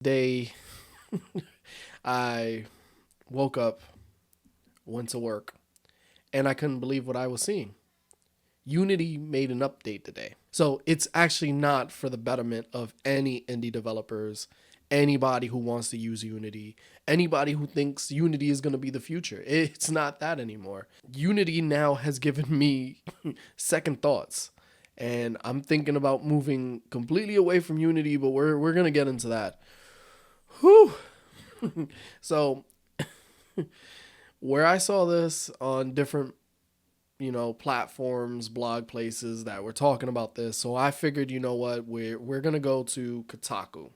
Day, I woke up, went to work, and I couldn't believe what I was seeing. Unity made an update today. So it's actually not for the betterment of any indie developers, anybody who wants to use Unity, anybody who thinks Unity is going to be the future. It's not that anymore. Unity now has given me second thoughts. And I'm thinking about moving completely away from Unity, but we're going to get into that. Whew. So where I saw this on different, platforms, blog places that were talking about this, so I figured, you know what, we're gonna go to Kotaku.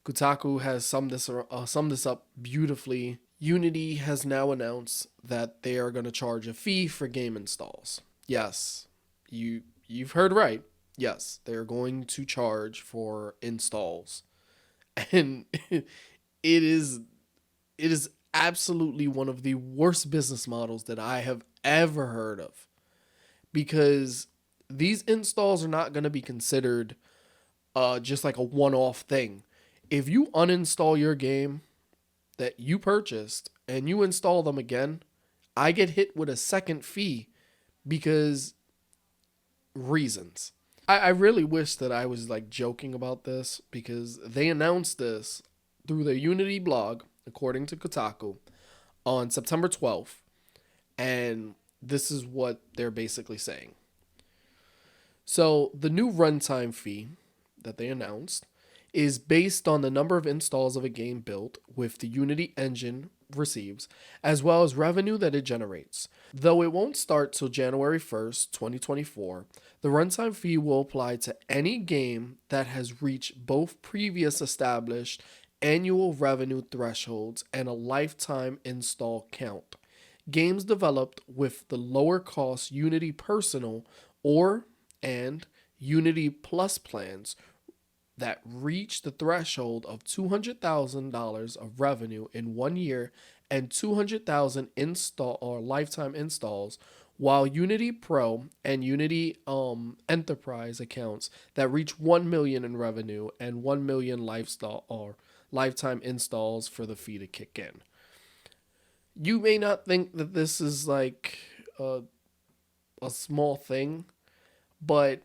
Kotaku has summed this up beautifully. Unity has now announced that they are going to charge a fee for game installs. Yes, you've heard right. Yes, they're going to charge for installs, and is it is absolutely one of the worst business models that I have ever heard of, because these installs are not going to be considered just like a one-off thing. If you uninstall your game that you purchased and you install them again, I get hit with a second fee because reasons. I really wish that I was like joking about this, because they announced this through their Unity blog, according to Kotaku, on September 12th. And this is what they're basically saying. So the new runtime fee that they announced is based on the number of installs of a game built with the Unity engine receives, as well as revenue that it generates. Though it won't start till January 1st, 2024, the runtime fee will apply to any game that has reached both previous established annual revenue thresholds and a lifetime install count. Games developed with the lower cost Unity Personal or and Unity Plus plans that reach the threshold of $200,000 of revenue in 1 year and 200,000 install or lifetime installs, while Unity Pro and Unity Enterprise accounts that reach 1 million in revenue and 1 million lifestyle or lifetime installs for the fee to kick in. You may not think that this is like a, a small thing, but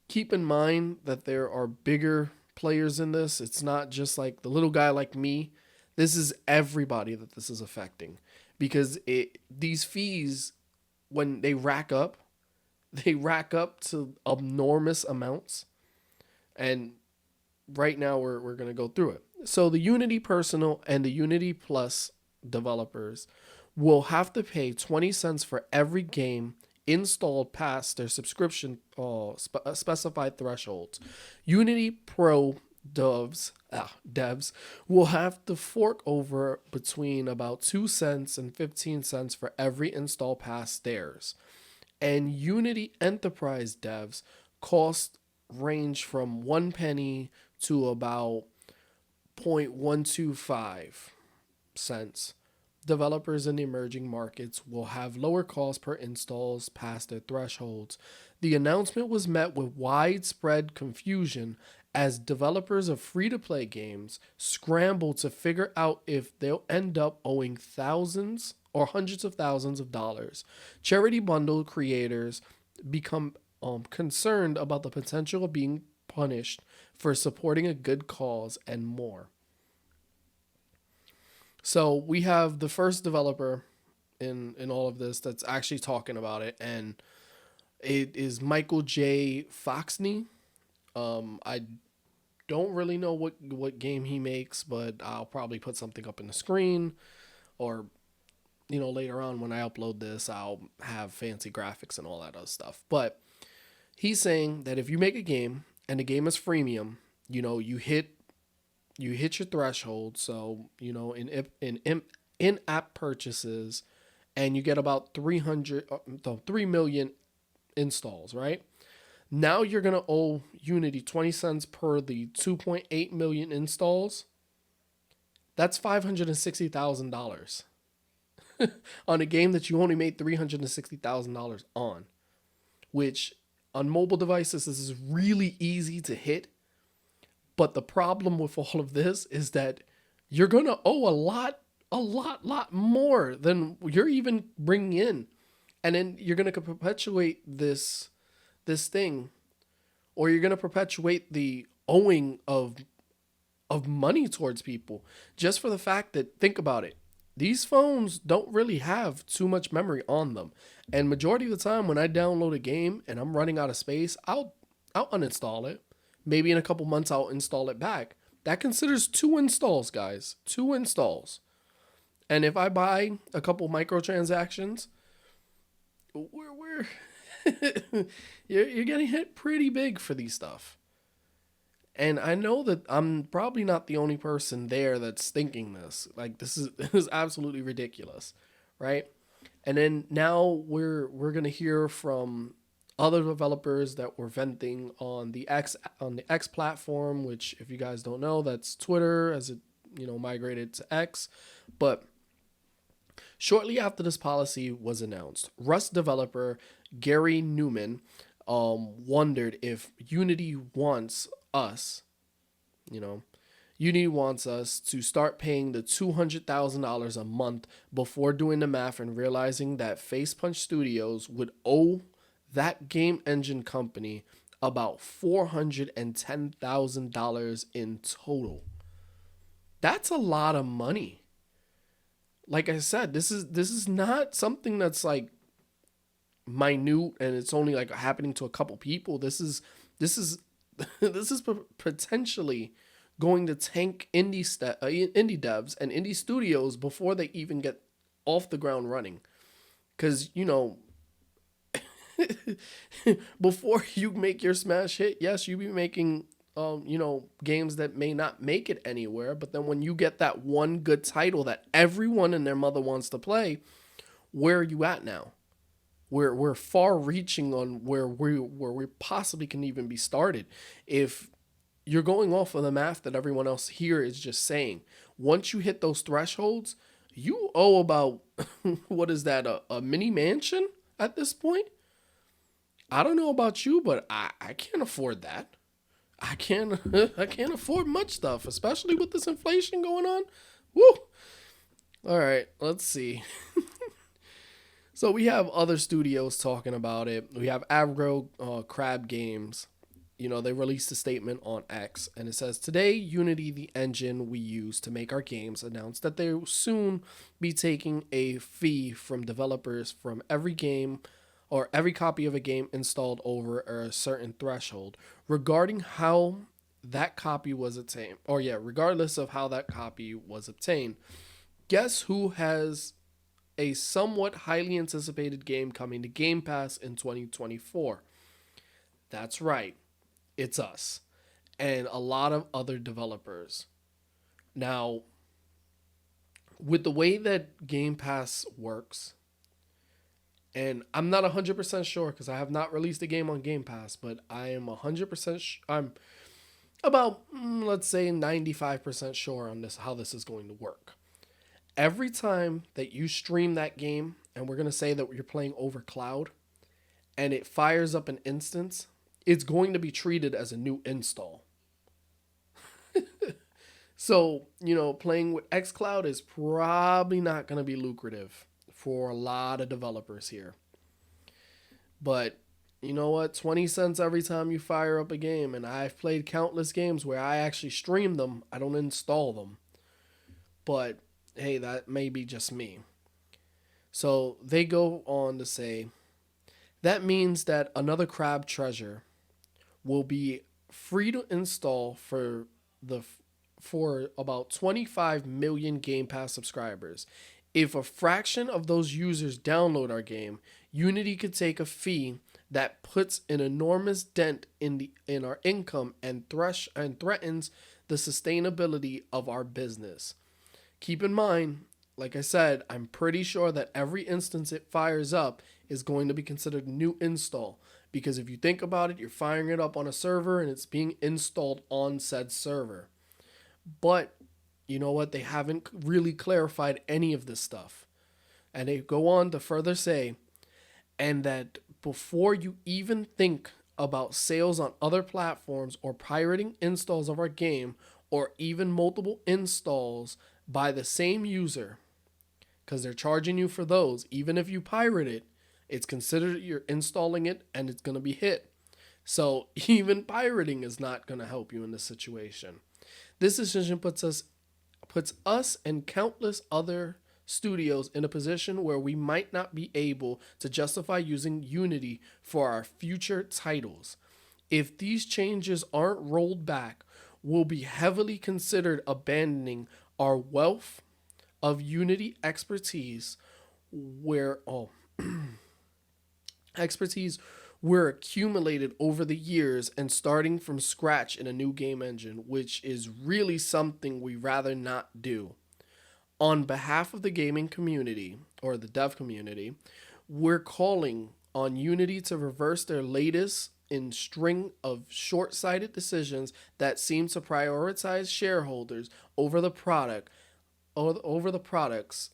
keep in mind that there are bigger players in this. It's not just like the little guy like me. This is everybody that this is affecting, because these fees, when they rack up to enormous amounts. And right now we're going to go through it. So the Unity Personal and the Unity Plus developers will have to pay 20 cents for every game installed past their subscription specified thresholds. Unity Pro devs will have to fork over between about 2 cents and 15 cents for every install past theirs. And Unity Enterprise devs cost range from 1 penny to about 0.125 cents. Developers in the emerging markets will have lower costs per installs past their thresholds. The announcement was met with widespread confusion as developers of free-to-play games scramble to figure out if they'll end up owing thousands or hundreds of thousands of dollars. Charity bundle creators become concerned about the potential of being punished for supporting a good cause and more. So we have the first developer in all of this that's actually talking about it, and it is Michael J. Foxney. I don't really know what game he makes, but I'll probably put something up in the screen, or later on when I upload this, I'll have fancy graphics and all that other stuff. But he's saying that if you make a game and the game is freemium, you hit your threshold. So in app purchases, and you get about 3 million installs, right? Now you're gonna owe Unity 20 cents per the 2.8 million installs. That's $560,000 on a game that you only made $360,000 on, which on mobile devices this is really easy to hit. But the problem with all of this is that you're going to owe lot more than you're even bringing in. And then you're going to perpetuate this thing, or you're going to perpetuate the owing of money towards people just for the fact that, think about it, these phones don't really have too much memory on them. And majority of the time when I download a game and I'm running out of space, I'll uninstall it. Maybe in a couple months I'll install it back. That considers 2 installs, guys. 2 installs. And if I buy a couple microtransactions, we're you're getting hit pretty big for these stuff. And I know that I'm probably not the only person there that's thinking this. Like, this is absolutely ridiculous, right? And then now we're gonna hear from other developers that were venting on the X platform, which, if you guys don't know, that's Twitter as it migrated to X. But shortly after this policy was announced, Rust developer Gary Newman wondered if Unity wants us, you know, Unity wants us to start paying the $200,000 a month before doing the math and realizing that Facepunch Studios would owe that game engine company about $410,000 in total. That's a lot of money. Like I said, this is not something that's like minute and it's only like happening to a couple people. This is this is potentially going to tank indie devs and indie studios before they even get off the ground running. Because before you make your smash hit, yes, you be making games that may not make it anywhere, but then when you get that one good title that everyone and their mother wants to play, where are you at now? We're far reaching on where we possibly can even be started. If you're going off of the math that everyone else here is just saying, once you hit those thresholds, you owe about what is that, a mini mansion at this point? I don't know about you, but I can't afford that. I can't I can't afford much stuff, especially with this inflation going on. Woo! All right, let's see. So we have other studios talking about it. We have Agro Crab Games. They released a statement on X, and it says, "Today, Unity, the engine we use to make our games, announced that they will soon be taking a fee from developers from every game or every copy of a game installed over a certain threshold, regarding how that copy was obtained, regardless of how that copy was obtained. Guess who has a somewhat highly anticipated game coming to Game Pass in 2024? That's right. It's us. And a lot of other developers. Now, with the way that Game Pass works, and I'm not 100% sure because I have not released a game on Game Pass, but I am 100% I'm about, let's say, 95% sure on how this is going to work. Every time that you stream that game, and we're going to say that you're playing over cloud, and it fires up an instance, it's going to be treated as a new install. So, playing with xCloud is probably not going to be lucrative for a lot of developers here. But you know what? 20 cents every time you fire up a game, and I've played countless games where I actually stream them. I don't install them. But hey, that may be just me. So they go on to say, that means that another crab treasure will be free to install for about 25 million Game Pass subscribers. If a fraction of those users download our game, Unity could take a fee that puts an enormous dent in our income and threatens the sustainability of our business. Keep in mind, like I said, I'm pretty sure that every instance it fires up is going to be considered a new install. Because if you think about it, you're firing it up on a server and it's being installed on said server. But you know what? They haven't really clarified any of this stuff. And they go on to further say, and that before you even think about sales on other platforms or pirating installs of our game or even multiple installs by the same user, because they're charging you for those. Even if you pirate it, it's considered you're installing it and it's going to be hit. So even pirating is not going to help you in this situation. This decision puts us and countless other studios in a position where we might not be able to justify using Unity for our future titles. If these changes aren't rolled back, we'll be heavily considered abandoning our wealth of Unity where oh expertise were accumulated over the years and starting from scratch in a new game engine, which is really something we rather not do. On behalf of the gaming community, or the dev community, we're calling on Unity to reverse their latest in string of short-sighted decisions that seem to prioritize shareholders over the product, or over the product's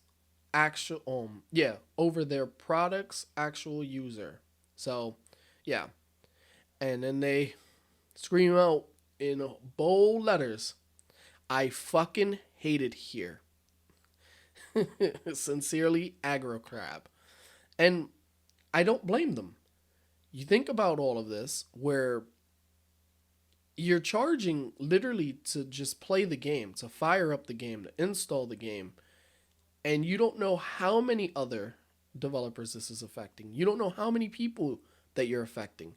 over their product's actual user. So, yeah. And then they scream out in bold letters, "I fucking hate it here." Sincerely, Aggro Crab. And I don't blame them. You think about all of this where you're charging literally to just play the game, to fire up the game, to install the game, and you don't know how many other developers this is affecting. You don't know how many people that you're affecting.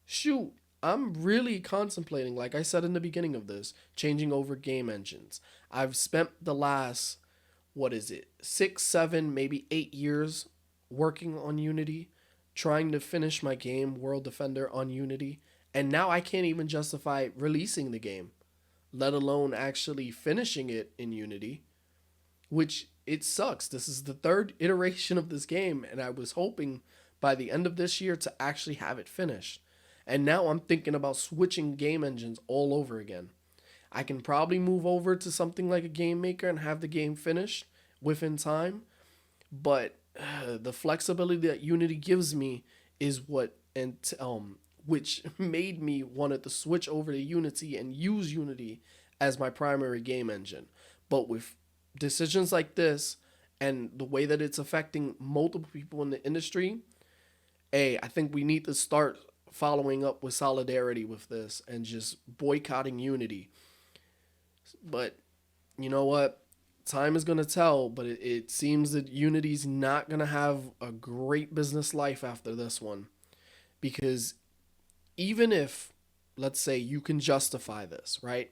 Shoot, I'm really contemplating, like I said in the beginning of this, changing over game engines. I've spent the last, 6, 7, maybe 8 years working on Unity, trying to finish my game, World Defender, on Unity, and now I can't even justify releasing the game, let alone actually finishing it in Unity, which it sucks. This is the third iteration of this game, and I was hoping by the end of this year to actually have it finished. And now I'm thinking about switching game engines all over again. I can probably move over to something like a game maker and have the game finished within time, but the flexibility that Unity gives me is which made me wanted to switch over to Unity and use Unity as my primary game engine. But with decisions like this and the way that it's affecting multiple people in the industry, I think we need to start following up with solidarity with this and just boycotting Unity. But you know what? Time is going to tell, but it seems that Unity's not going to have a great business life after this one. Because even if, let's say, you can justify this, right?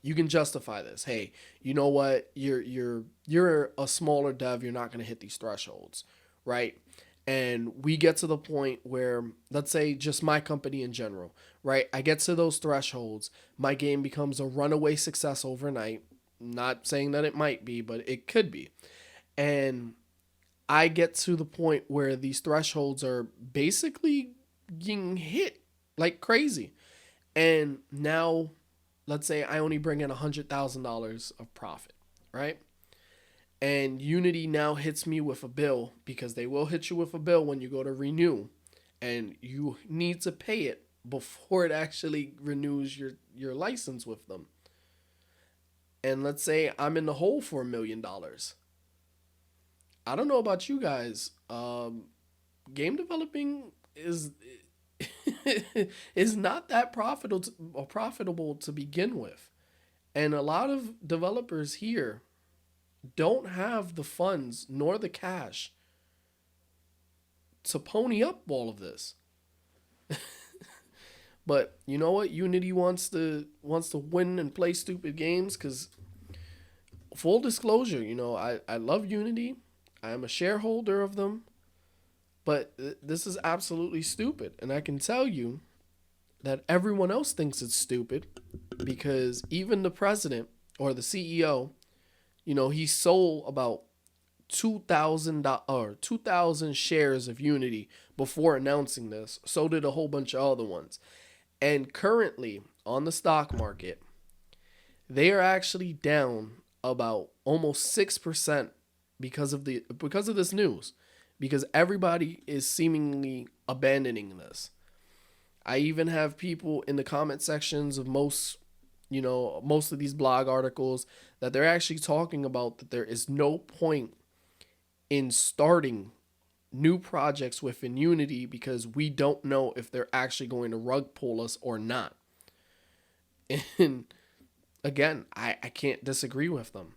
You can justify this. Hey, you know what? You're a smaller dev. You're not going to hit these thresholds, right? And we get to the point where, let's say, just my company in general, right? I get to those thresholds. My game becomes a runaway success overnight. Not saying that it might be, but it could be. And I get to the point where these thresholds are basically getting hit like crazy. And now, let's say I only bring in $100,000 of profit, right? And Unity now hits me with a bill, because they will hit you with a bill when you go to renew. And you need to pay it before it actually renews your license with them. And let's say I'm in the hole for $1 million. I don't know about you guys. Game developing is is not that profitable to begin with. And a lot of developers here don't have the funds nor the cash to pony up all of this. But you know what? Unity wants to win and play stupid games, because full disclosure, I love Unity. I am a shareholder of them. But this is absolutely stupid. And I can tell you that everyone else thinks it's stupid, because even the president or the CEO, he sold about 2,000 shares of Unity before announcing this. So did a whole bunch of other ones. And currently on the stock market, they are actually down about almost 6% because of this news, because everybody is seemingly abandoning this. I even have people in the comment sections of most of these blog articles that they're actually talking about that there is no point in starting new projects within Unity because we don't know if they're actually going to rug pull us or not. And again, I can't disagree with them.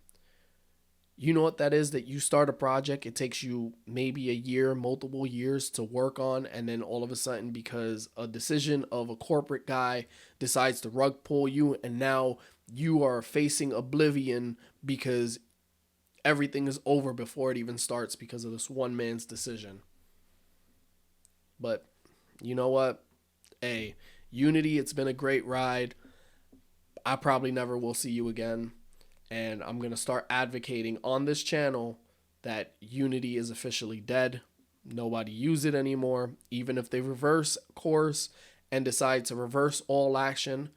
You know what that is? That you start a project, it takes you maybe a year, multiple years to work on, and then all of a sudden, because a decision of a corporate guy decides to rug pull you, and now you are facing oblivion because everything is over before it even starts because of this one man's decision. But you know what? Hey, Unity, it's been a great ride. I probably never will see you again. And I'm going to start advocating on this channel that Unity is officially dead. Nobody use it anymore. Even if they reverse course and decide to reverse all action,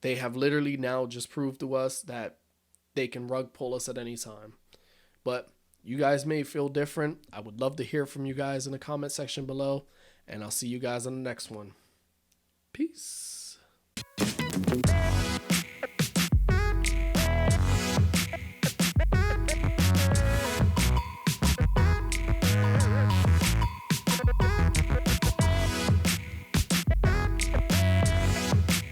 they have literally now just proved to us that they can rug pull us at any time. But you guys may feel different. I would love to hear from you guys in the comment section below. And I'll see you guys on the next one. Peace.